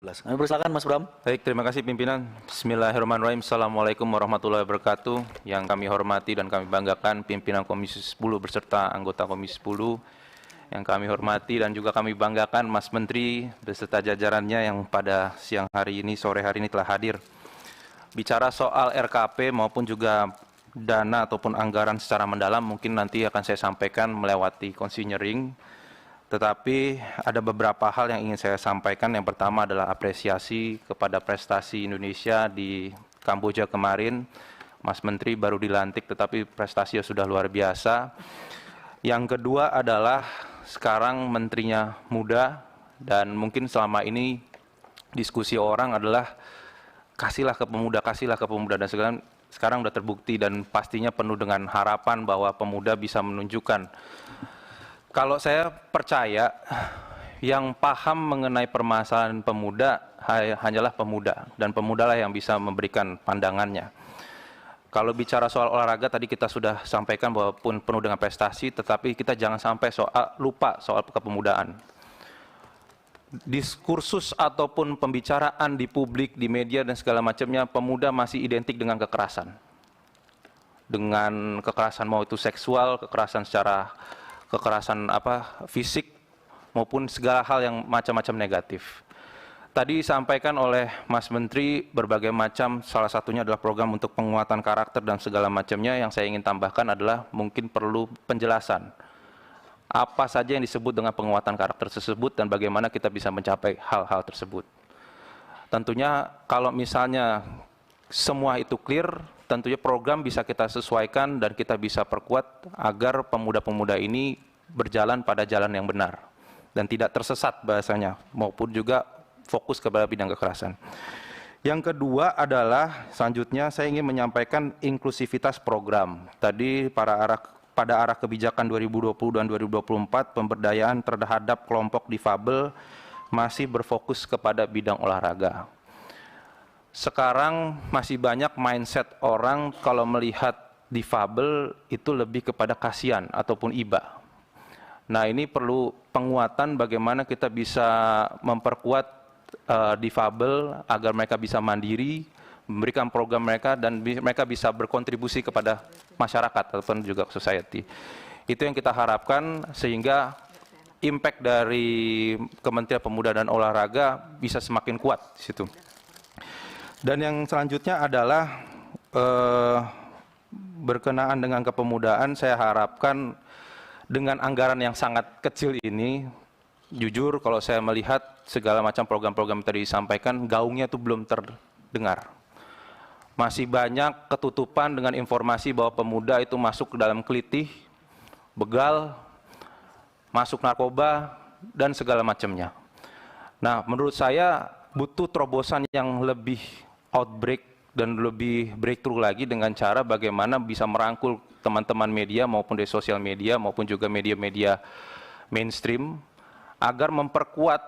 Kami persilakan Mas Bram. Baik, terima kasih pimpinan. Bismillahirrahmanirrahim. Assalamualaikum warahmatullahi wabarakatuh. Yang kami hormati dan kami banggakan pimpinan Komisi 10 beserta anggota Komisi 10. Yang kami hormati dan juga kami banggakan Mas Menteri beserta jajarannya yang pada siang hari ini, sore hari ini telah hadir. Bicara soal RKP maupun juga dana ataupun anggaran secara mendalam mungkin nanti akan saya sampaikan melewati consignering. Tetapi ada beberapa hal yang ingin saya sampaikan. Yang pertama adalah apresiasi kepada prestasi Indonesia di Kamboja kemarin. Mas Menteri baru dilantik tetapi prestasinya sudah luar biasa. Yang kedua adalah sekarang menterinya muda dan mungkin selama ini diskusi orang adalah kasihlah ke pemuda dan sekarang sudah terbukti dan pastinya penuh dengan harapan bahwa pemuda bisa menunjukkan. Kalau saya percaya yang paham mengenai permasalahan pemuda hanyalah pemuda dan pemudalah yang bisa memberikan pandangannya. Kalau bicara soal olahraga tadi kita sudah sampaikan bahwa pun penuh dengan prestasi, tetapi kita jangan sampai lupa soal kepemudaan. Diskursus ataupun pembicaraan di publik, di media dan segala macamnya, pemuda masih identik dengan kekerasan. Dengan kekerasan mau itu seksual, kekerasan fisik maupun segala hal yang macam-macam negatif. Tadi disampaikan oleh Mas Menteri berbagai macam, salah satunya adalah program untuk penguatan karakter dan segala macamnya. Yang saya ingin tambahkan adalah mungkin perlu penjelasan. Apa saja yang disebut dengan penguatan karakter tersebut dan bagaimana kita bisa mencapai hal-hal tersebut. Tentunya kalau misalnya semua itu clear, tentunya program bisa kita sesuaikan dan kita bisa perkuat agar pemuda-pemuda ini berjalan pada jalan yang benar dan tidak tersesat bahasanya maupun juga fokus kepada bidang kekerasan. Yang kedua adalah selanjutnya saya ingin menyampaikan inklusivitas program. Tadi pada arah kebijakan 2020 dan 2024 pemberdayaan terhadap kelompok difabel masih berfokus kepada bidang olahraga. Sekarang masih banyak mindset orang kalau melihat difabel itu lebih kepada kasihan ataupun iba. Nah ini perlu penguatan bagaimana kita bisa memperkuat difabel agar mereka bisa mandiri, memberikan program mereka dan mereka bisa berkontribusi kepada masyarakat ataupun juga society. Itu yang kita harapkan sehingga impact dari Kementerian Pemuda dan Olahraga bisa semakin kuat di situ. Dan yang selanjutnya adalah berkenaan dengan kepemudaan, saya harapkan dengan anggaran yang sangat kecil ini, jujur kalau saya melihat segala macam program-program yang tadi disampaikan, gaungnya itu belum terdengar. Masih banyak ketutupan dengan informasi bahwa pemuda itu masuk ke dalam kelitih, begal, masuk narkoba, dan segala macamnya. Nah, menurut saya butuh terobosan yang lebih outbreak dan lebih breakthrough lagi dengan cara bagaimana bisa merangkul teman-teman media maupun di sosial media maupun juga media-media mainstream agar memperkuat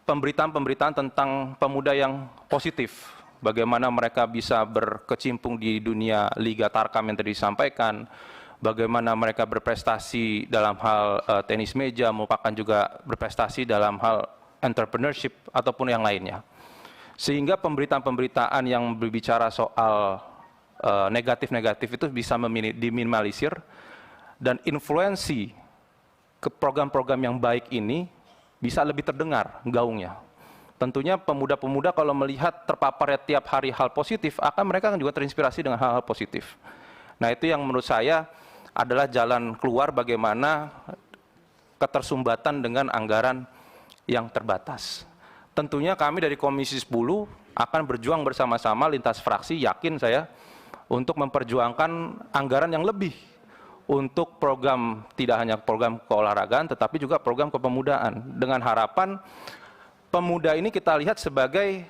pemberitaan-pemberitaan tentang pemuda yang positif. Bagaimana mereka bisa berkecimpung di dunia Liga Tarkam yang tadi disampaikan, bagaimana mereka berprestasi dalam hal tenis meja, merupakan juga berprestasi dalam hal entrepreneurship ataupun yang lainnya. Sehingga pemberitaan-pemberitaan yang berbicara soal negatif-negatif itu bisa diminimalisir dan influensi ke program-program yang baik ini bisa lebih terdengar gaungnya. Tentunya pemuda-pemuda kalau melihat terpaparnya tiap hari hal positif, mereka akan juga terinspirasi dengan hal-hal positif. Nah itu yang menurut saya adalah jalan keluar bagaimana ketersumbatan dengan anggaran yang terbatas. Tentunya kami dari Komisi 10 akan berjuang bersama-sama lintas fraksi, yakin saya, untuk memperjuangkan anggaran yang lebih untuk program, tidak hanya program keolahragaan, tetapi juga program kepemudaan. Dengan harapan pemuda ini kita lihat sebagai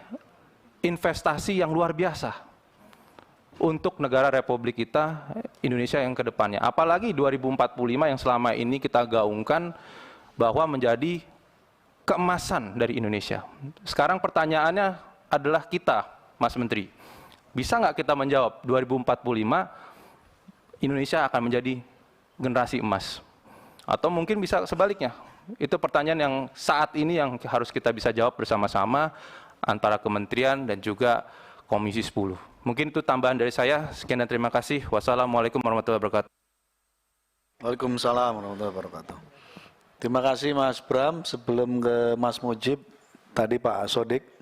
investasi yang luar biasa untuk negara Republik kita, Indonesia yang ke depannya. Apalagi 2045 yang selama ini kita gaungkan bahwa menjadi keemasan dari Indonesia. Sekarang pertanyaannya adalah kita, Mas Menteri, bisa nggak kita menjawab 2045 Indonesia akan menjadi generasi emas? Atau mungkin bisa sebaliknya. Itu pertanyaan yang saat ini yang harus kita bisa jawab bersama-sama antara kementerian dan juga Komisi 10. Mungkin itu tambahan dari saya. Sekian dan terima kasih. Wassalamualaikum warahmatullahi wabarakatuh. Waalaikumsalam warahmatullahi wabarakatuh. Terima kasih Mas Bram. Sebelum ke Mas Mujib, tadi Pak Sodik